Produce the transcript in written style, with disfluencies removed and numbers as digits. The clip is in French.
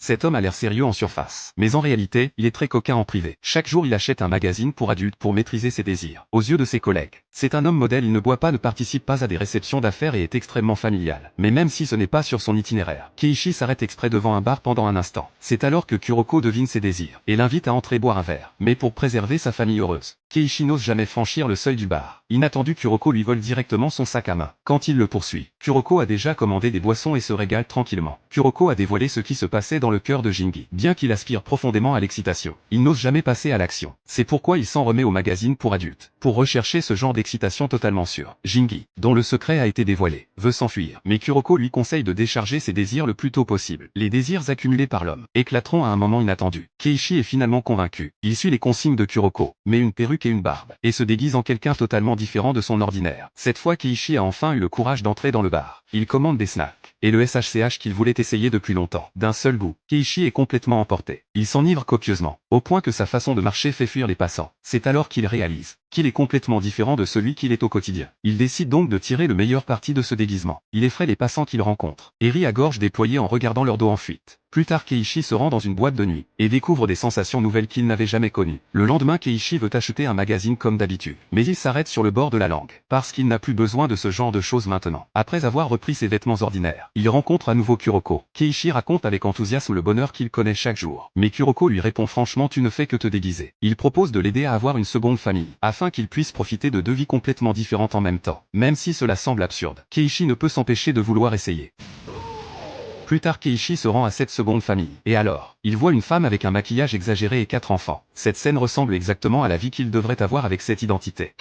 Cet homme a l'air sérieux en surface. Mais en réalité, il est très coquin en privé. Chaque jour il achète un magazine pour adultes pour maîtriser ses désirs. Aux yeux de ses collègues, c'est un homme modèle, il ne boit pas, ne participe pas à des réceptions d'affaires et est extrêmement familial. Mais même si ce n'est pas sur son itinéraire, Keiichi s'arrête exprès devant un bar pendant un instant. C'est alors que Kuroko devine ses désirs et l'invite à entrer boire un verre. Mais pour préserver sa famille heureuse, Keiichi n'ose jamais franchir le seuil du bar. Inattendu, Kuroko lui vole directement son sac à main. Quand il le poursuit, Kuroko a déjà commandé des boissons et se régale tranquillement. Kuroko a dévoilé ce qui se passait dans le cœur de Jingi. Bien qu'il aspire profondément à l'excitation, il n'ose jamais passer à l'action. C'est pourquoi il s'en remet au magazine pour adultes, pour rechercher ce genre d'excitation totalement sûre. Jingi, dont le secret a été dévoilé, veut s'enfuir, mais Kuroko lui conseille de décharger ses désirs le plus tôt possible. Les désirs accumulés par l'homme éclateront à un moment inattendu. Keiichi est finalement convaincu. Il suit les consignes de Kuroko, met une perruque et une barbe, et se déguise en quelqu'un totalement différent de son ordinaire. Cette fois, Keiichi a enfin eu le courage d'entrer dans le bar. Il commande des snacks et le SHCH qu'il voulait essayer depuis longtemps. D'un seul goût, Keiichi est complètement emporté. Il s'enivre copieusement, au point que sa façon de marcher fait fuir les passants. C'est alors qu'il réalise qu'il est complètement différent de celui qu'il est au quotidien. Il décide donc de tirer le meilleur parti de ce déguisement. Il effraie les passants qu'il rencontre et rit à gorge déployée en regardant leur dos en fuite. Plus tard, Keiichi se rend dans une boîte de nuit et découvre des sensations nouvelles qu'il n'avait jamais connues. Le lendemain, Keiichi veut acheter un magazine comme d'habitude, mais il s'arrête sur le bord de la langue, parce qu'il n'a plus besoin de ce genre de choses maintenant. Après avoir repris ses vêtements ordinaires, il rencontre à nouveau Kuroko. Keiichi raconte avec enthousiasme le bonheur qu'il connaît chaque jour. Mais Kuroko lui répond franchement: tu ne fais que te déguiser. Il propose de l'aider à avoir une seconde famille, afin qu'il puisse profiter de deux vies complètement différentes en même temps. Même si cela semble absurde, Keiichi ne peut s'empêcher de vouloir essayer. Plus tard, Keiichi se rend à cette seconde famille. Et alors, il voit une femme avec un maquillage exagéré et 4 enfants. Cette scène ressemble exactement à la vie qu'il devrait avoir avec cette identité.